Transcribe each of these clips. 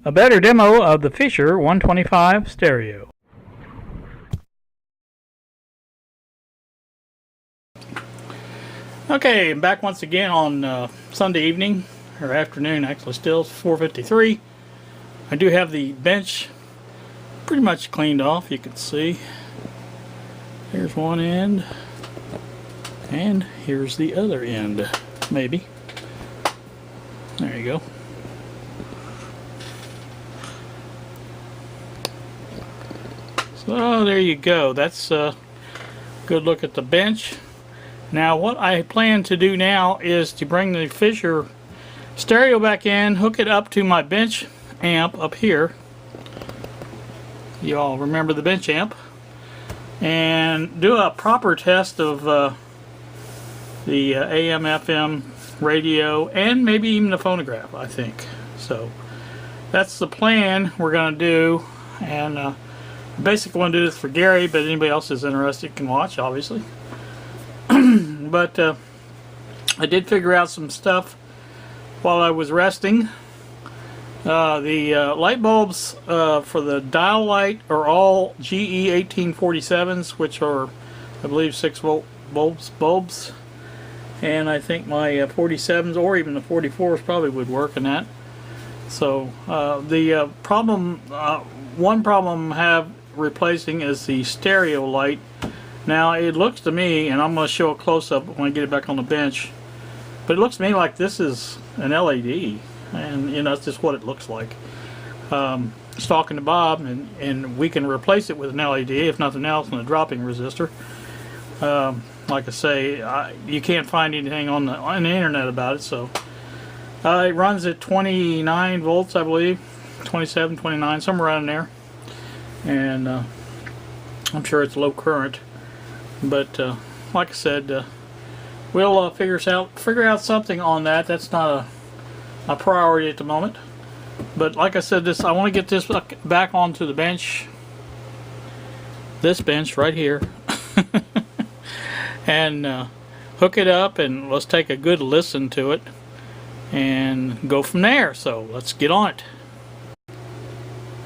A better demo of the Fisher 125 stereo. Okay, I'm back once again on Sunday evening, or afternoon actually, still 4:53. I do have the bench pretty much cleaned off, you can see. Here's one end, and here's the other end, maybe. There you go. So there you go. That's a good look at the bench. Now what I plan to do now is to bring the Fisher stereo back in, hook it up to my bench amp up here. You all remember the bench amp, and do a proper test of the AM FM radio and maybe even the phonograph, I think. So that's the plan we're going to do, and basically want to do this for Gary, but anybody else is interested can watch, obviously. But I did figure out some stuff while I was resting. The light bulbs for the dial light are all GE 1847s, which are, I believe, 6-volt bulbs. And I think my 47s or even the 44s probably would work in that. So the one problem I have replacing is the stereo light. Now it looks to me, and I'm going to show a close-up when I get it back on the bench, but it looks to me like this is an LED, and you know, it's just what it looks like. It's talking to Bob, and we can replace it with an LED if nothing else, and a dropping resistor. Like I say, you can't find anything on the internet about it, so it runs at 29 volts, I believe, 27, 29, somewhere around there, and I'm sure it's low current. But like I said, we'll figure out something on that. That's not a priority at the moment. But like I said, I want to get this back onto the bench. This bench right here. And hook it up, and let's take a good listen to it and go from there. So let's get on it.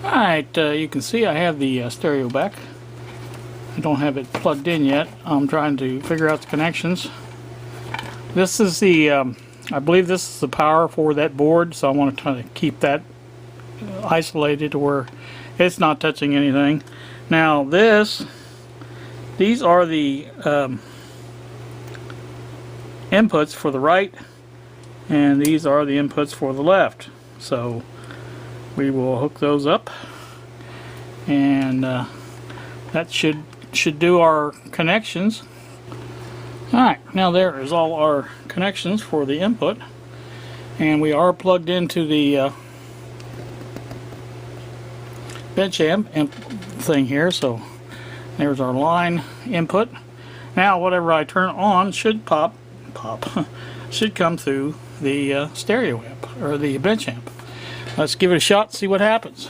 Alright, you can see I have the stereo back. I don't have it plugged in yet. I'm trying to figure out the connections. This is the, I believe this is the power for that board, so I want to try to keep that isolated to where it's not touching anything. Now these are the inputs for the right, and these are the inputs for the left. So we will hook those up, and that should do our connections. Alright, now there is all our connections for the input, and we are plugged into the bench amp thing here. So there's our line input. Now whatever I turn on should pop should come through the stereo amp, or the bench amp. Let's give it a shot and see what happens.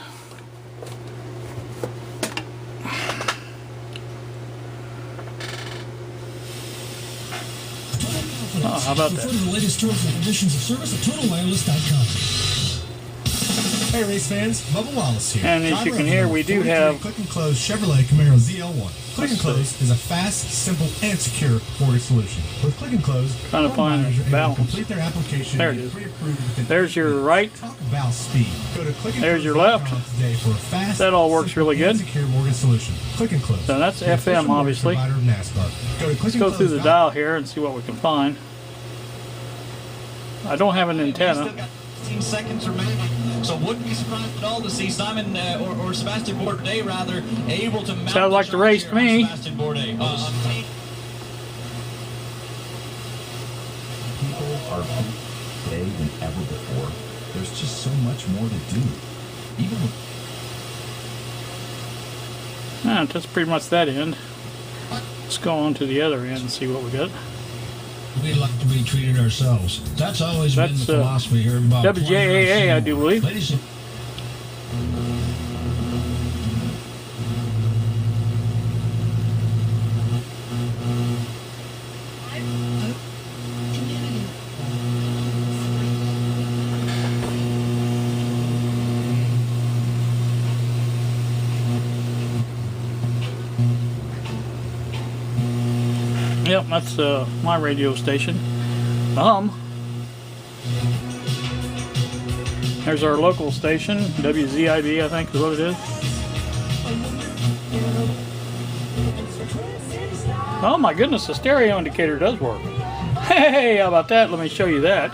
Oh, how about that? Refer to the latest terms and conditions of service at TotalWireless.com. Hey race fans, Bubba Wallace here. And as you can hear, we do have Click and Close Chevrolet Camaro ZL1. Click and Close is a fast, simple, and secure mortgage solution. With Click and Close, trying to find balance. Complete their application. There it is. There's your right. Talk about speed. Go to Click and There's your left. Today for a fast, that all works really good. Secure mortgage solution. Click and Close. So that's FM, obviously. Let's go through the dial here and see what we can find. I don't have an antenna. 15 seconds remaining, so wouldn't be surprised at all to see Simon or Sebastian Bourdais rather able to mount. Sounds like the race to me. Sebastian Bourdais. People are today than ever before. There's just so much more to do. Even with that's pretty much that end. Let's go on to the other end and see what we got. We'd like to be treated ourselves. That's always been the philosophy here about WJAA, I do believe. Ladies and Yep, that's my radio station. There's our local station, WZIB, I think is what it is. Oh my goodness, the stereo indicator does work. Hey, how about that? Let me show you that.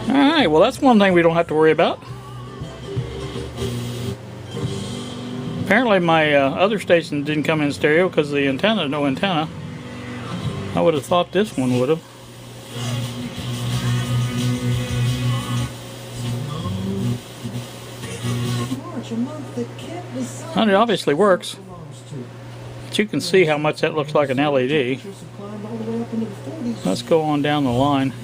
Alright, well that's one thing we don't have to worry about. Apparently my other station didn't come in stereo because the antenna, no antenna. I would have thought this one would have. And it obviously works. But you can see how much that looks like an LED. Let's go on down the line.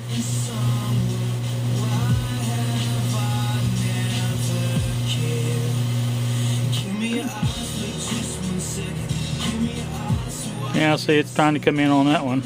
Yeah, see, it's trying to come in on that one.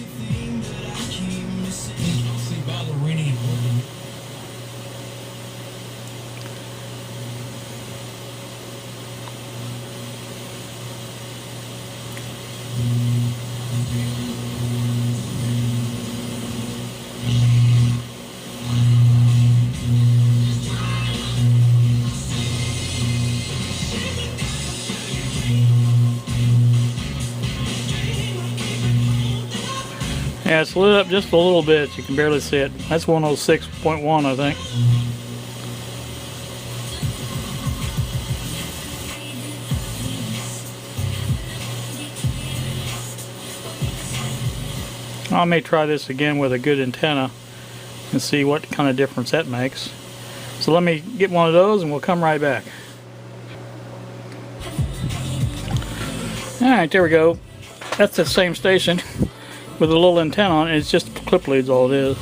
Yeah, it's lit up just a little bit. You can barely see it. That's 106.1, I think. I may try this again with a good antenna and see what kind of difference that makes. So let me get one of those and we'll come right back. Alright, there we go. That's the same station with a little antenna on it. It's just clip leads, all it is.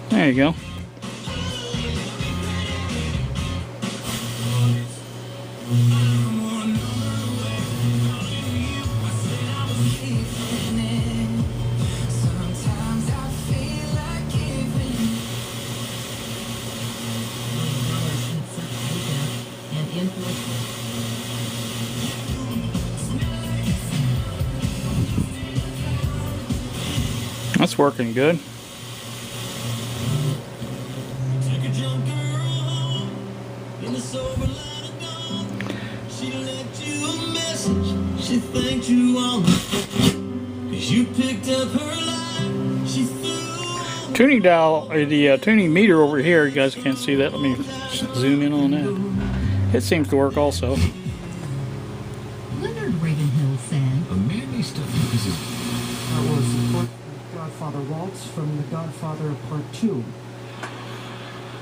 There you go. That's working good. Tuning dial, the tuning meter over here, you guys can't see that. Let me zoom in on that. It seems to work also. Leonard Ravenhill said, A man needs to focus his... That was Godfather Waltz from The Godfather Part 2.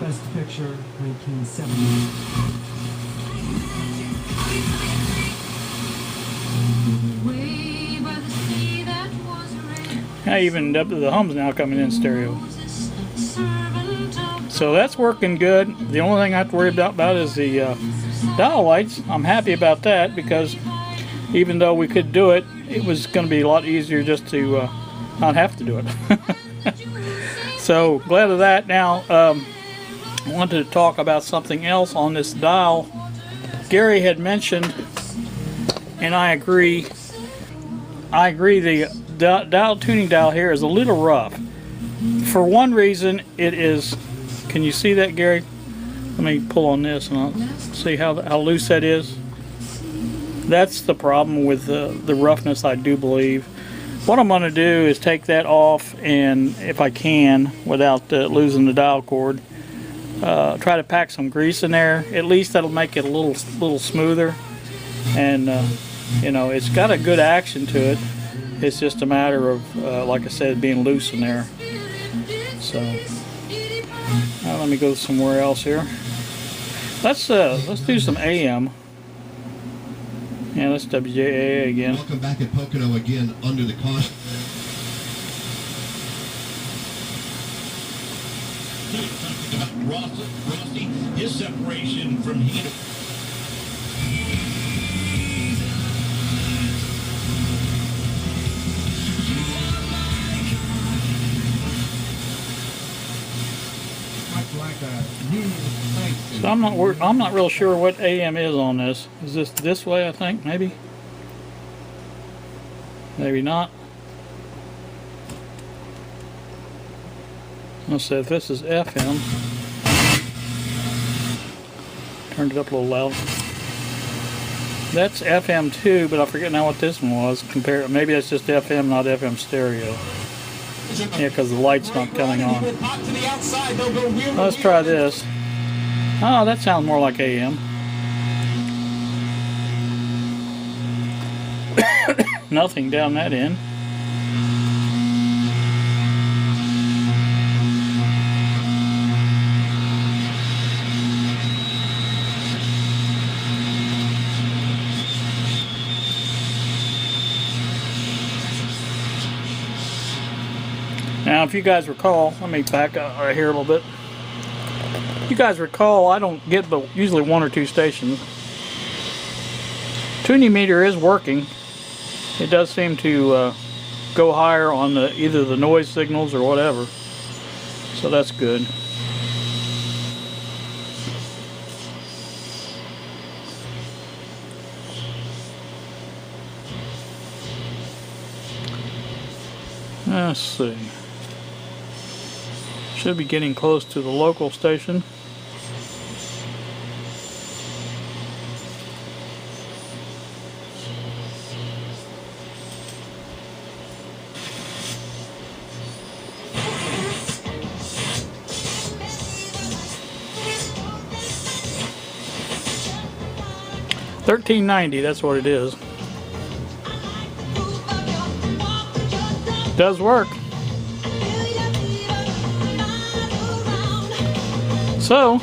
Best Picture, 1970. Even the hum's now coming in stereo. So that's working good. The only thing I have to worry about is the dial lights. I'm happy about that because even though we could do it, it was going to be a lot easier just to not have to do it. So glad of that. Now I wanted to talk about something else on this dial. Gary had mentioned, and I agree, the dial tuning dial here is a little rough. For one reason, it is, can you see that, Gary? Let me pull on this and I'll see how loose that is. That's the problem with the roughness, I do believe. What I'm going to do is take that off, and if I can, without losing the dial cord, try to pack some grease in there. At least that'll make it a little smoother. And you know, it's got a good action to it. It's just a matter of, like I said, being loose in there. So let me go somewhere else here. Let's do some AM. Yeah, let's WJAA again. Welcome back at Pocono again under the caution. Rossi, his separation from him. Much like a Union flag So I'm not real sure what AM is on this. Is this way? I think maybe. Maybe not. Let's see if this is FM. Turned it up a little loud. That's FM too, but I forget now what this one was. Maybe that's just FM, not FM stereo. Yeah, because the light's not coming on. Let's try this. Oh, that sounds more like AM. Nothing down that end. Now, if you guys recall, let me back up right here a little bit. If you guys recall, I don't get but usually 1 or 2 stations. Tuning meter is working. It does seem to go higher on either the noise signals or whatever. So that's good. Let's see. Should be getting close to the local station. $13.90, that's what it is. Does work. So,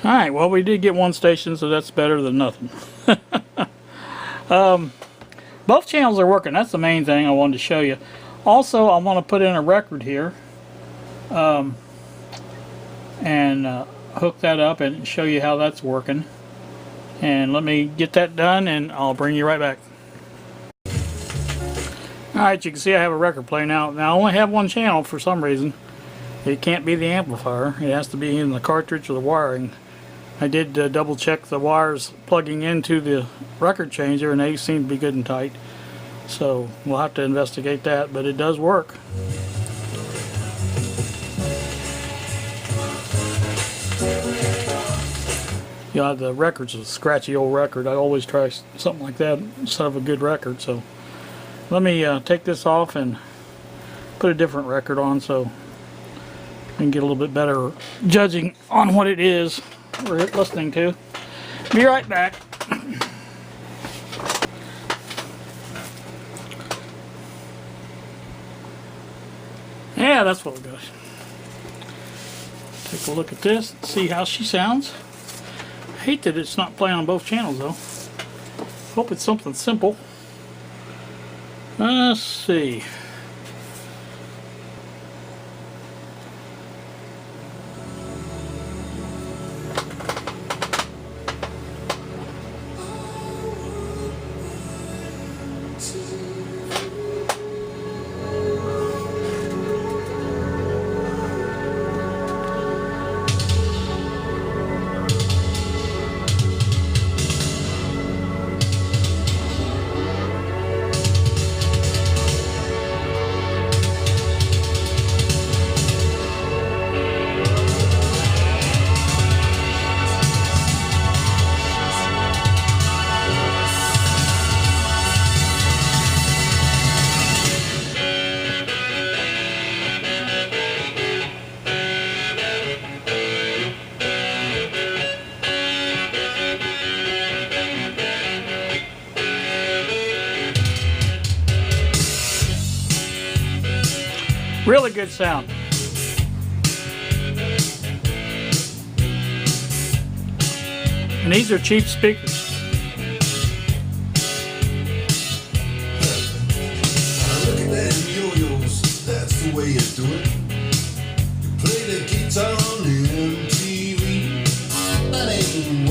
alright, well, we did get 1 station, so that's better than nothing. Both channels are working. That's the main thing I wanted to show you. Also, I want to put in a record here and hook that up and show you how that's working. And let me get that done and I'll bring you right back. Alright, you can see I have a record player now. Now I only have 1 channel for some reason. It can't be the amplifier. It has to be in the cartridge or the wiring. I did double check the wires plugging into the record changer and they seem to be good and tight. So we'll have to investigate that, but it does work. Yeah, the record's a scratchy old record. I always try something like that instead of a good record. So let me take this off and put a different record on so we can get a little bit better judging on what it is we're listening to. Be right back. Yeah, that's what we got. Take a look at this and see how she sounds. I hate that it's not playing on both channels though. Hope it's something simple. Let's see. Really good sound. And these are cheap speakers. Look at them yo-yos, that's the way you do it. You play the guitar on MTV. That ain't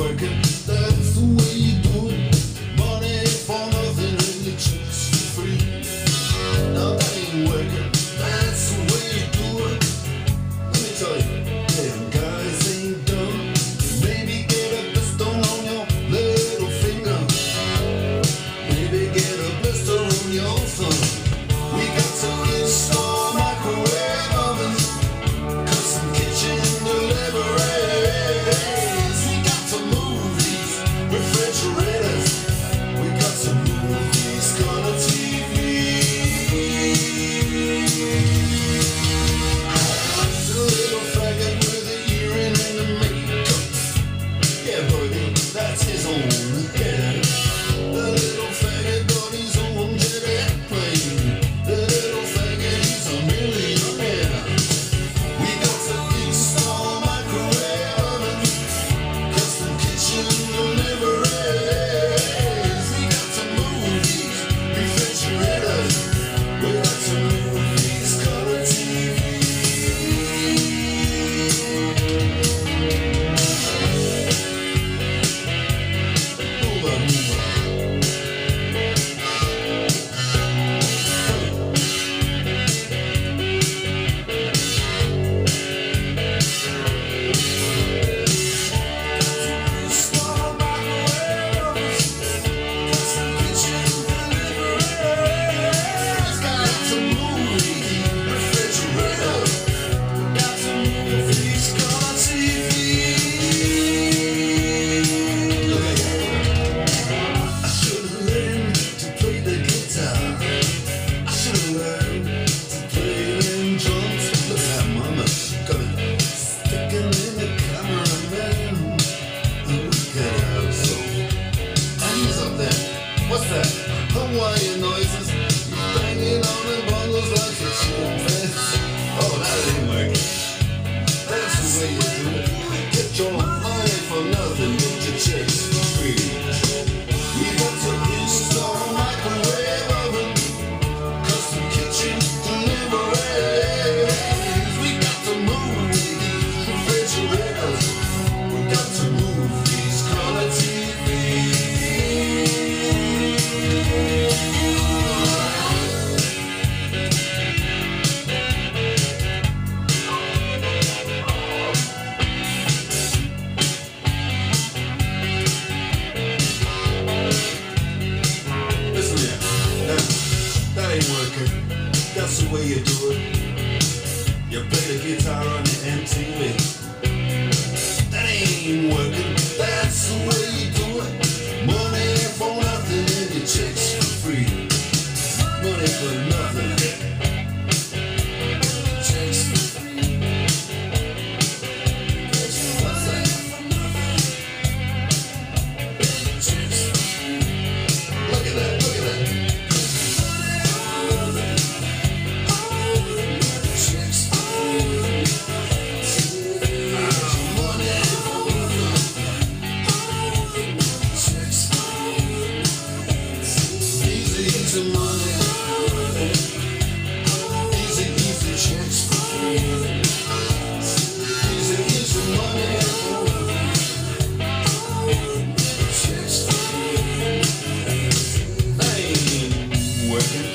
the way you do it. You play the guitar on the MTV. That ain't working, that's the way you do it. Money for nothing and your chicks for free. Money for nothing. Chicks for free. Guess what's that for nothing? Chicks for free. Look at that, look at that. Chicks for free. Money for nothing. Chicks for free. Easy, easy money. Easy, easy chicks for free. Easy, easy money. Chicks for free. That ain't working.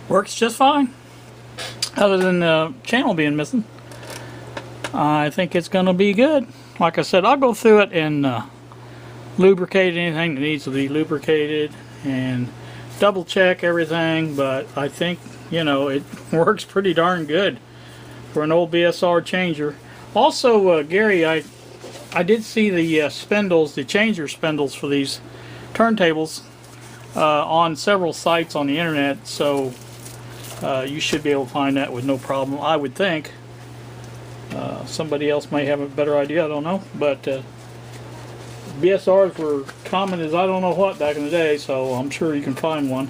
Works just fine, other than the channel being missing. I think it's going to be good. Like I said, I'll go through it and lubricate anything that needs to be lubricated and double check everything, but I think, you know, it works pretty darn good for an old BSR changer. Also, Gary, I did see the spindles, the changer spindles for these turntables on several sites on the internet, so you should be able to find that with no problem, I would think. Somebody else may have a better idea, I don't know, but BSRs were common as I don't know what back in the day, so I'm sure you can find one.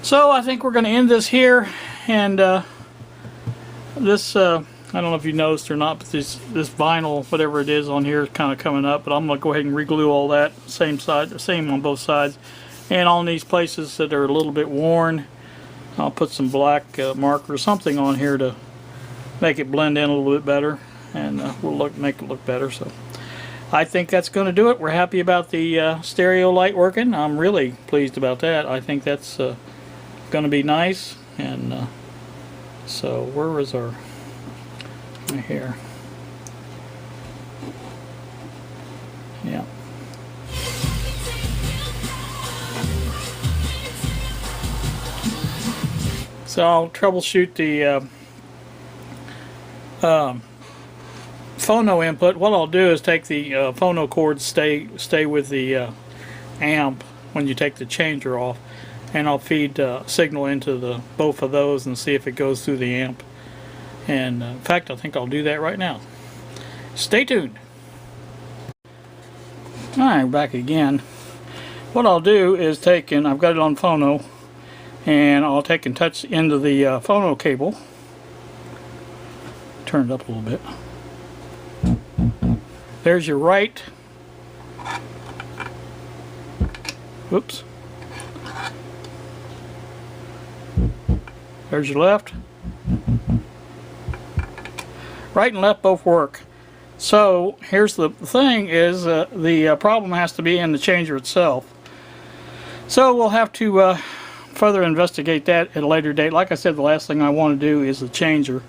So I think we're going to end this here, and this I don't know if you noticed or not, but this vinyl, whatever it is on here, is kind of coming up, but I'm going to go ahead and reglue all that same on both sides, and on these places that are a little bit worn, I'll put some black marker or something on here to make it blend in a little bit better, and we'll make it look better. So I think that's going to do it. We're happy about the stereo light working. I'm really pleased about that. I think that's going to be nice. And so where is our here? Yeah. So I'll troubleshoot the phono input. What I'll do is take the phono cords, stay with the amp when you take the changer off, and I'll feed signal into both of those and see if it goes through the amp. And in fact, I think I'll do that right now. Stay tuned. Alright, back again. What I'll do is take, and I've got it on phono, and I'll take and touch into the phono cable. Turn it up a little bit. There's your right. Whoops. There's your left. Right and left both work. So here's the thing: is the problem has to be in the changer itself. So we'll have to further investigate that at a later date. Like I said, the last thing I want to do is the changer.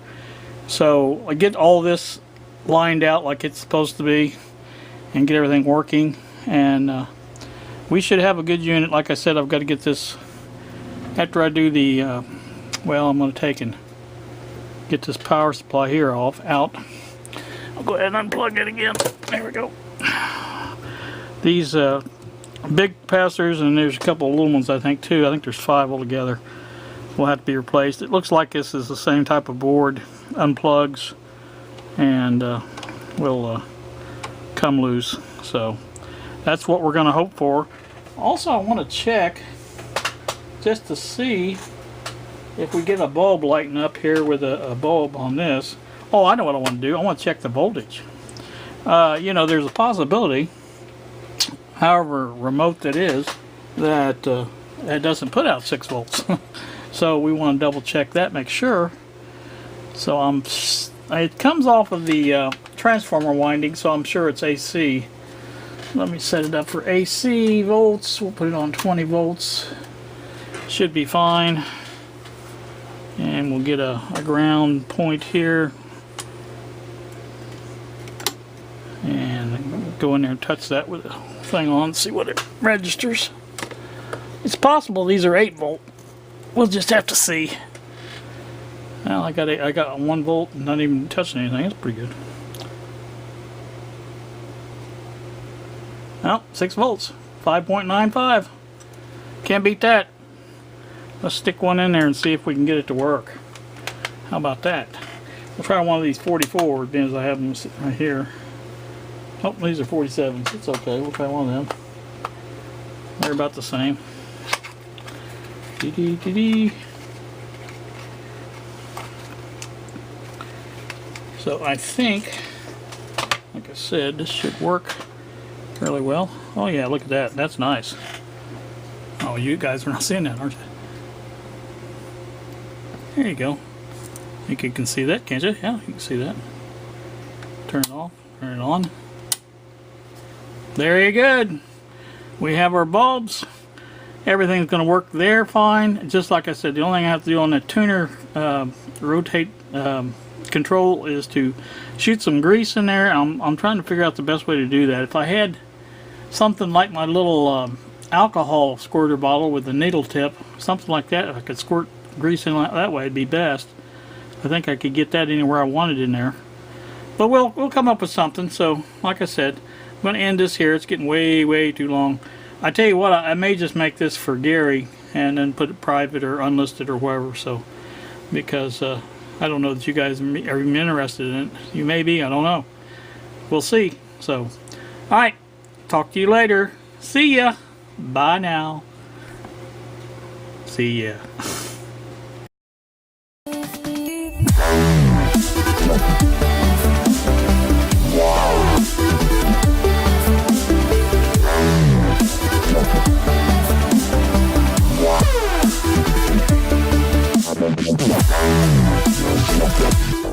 So I get all this lined out like it's supposed to be and get everything working, and we should have a good unit. Like I said, I've got to get this, after I do the well, I'm going to take and get this power supply here out. I'll go ahead and unplug it again. There we go. These big capacitors, and there's a couple of little ones I think too. I think there's 5 altogether. Will have to be replaced. It looks like this is the same type of board. Unplugs and will come loose. So that's what we're going to hope for. Also, I want to check just to see if we get a bulb lighting up here with a bulb on this. Oh, I know what I want to do. I want to check the voltage. You know, there's a possibility, however remote that is, that it doesn't put out 6 volts. So we want to double check that, make sure. So it comes off of the transformer winding, so I'm sure it's AC. Let me set it up for AC volts. We'll put it on 20 volts. Should be fine. And we'll get a ground point here. And go in there and touch that with the thing on, see what it registers. It's possible these are 8 volt. We'll just have to see. Well, I got 1 volt, not even touching anything. That's pretty good. Well, 6 volts, 5.95. Can't beat that. Let's stick one in there and see if we can get it to work. How about that? We'll try one of these 44, being as I have them sitting right here. Oh, these are 47s. It's okay. We'll try one of them. They're about the same. So I think, like I said, this should work fairly well. Oh yeah, look at that. That's nice. Oh, you guys are not seeing that, aren't you? There you go. I think you can see that, can't you? Yeah, you can see that. Turn it off, turn it on. There you go. We have our bulbs. Everything's going to work there fine. Just like I said, the only thing I have to do on the tuner rotate control is to shoot some grease in there. I'm trying to figure out the best way to do that. If I had something like my little alcohol squirter bottle with the needle tip, something like that, if I could squirt grease in that way, it'd be best. I think I could get that anywhere I wanted in there. But we'll come up with something. So, like I said, I'm going to end this here. It's getting way too long. I tell you what, I may just make this for Gary and then put it private or unlisted or whatever. So, because I don't know that you guys are even interested in it. You may be, I don't know. We'll see. So, alright, talk to you later. See ya. Bye now. See ya. Yeah.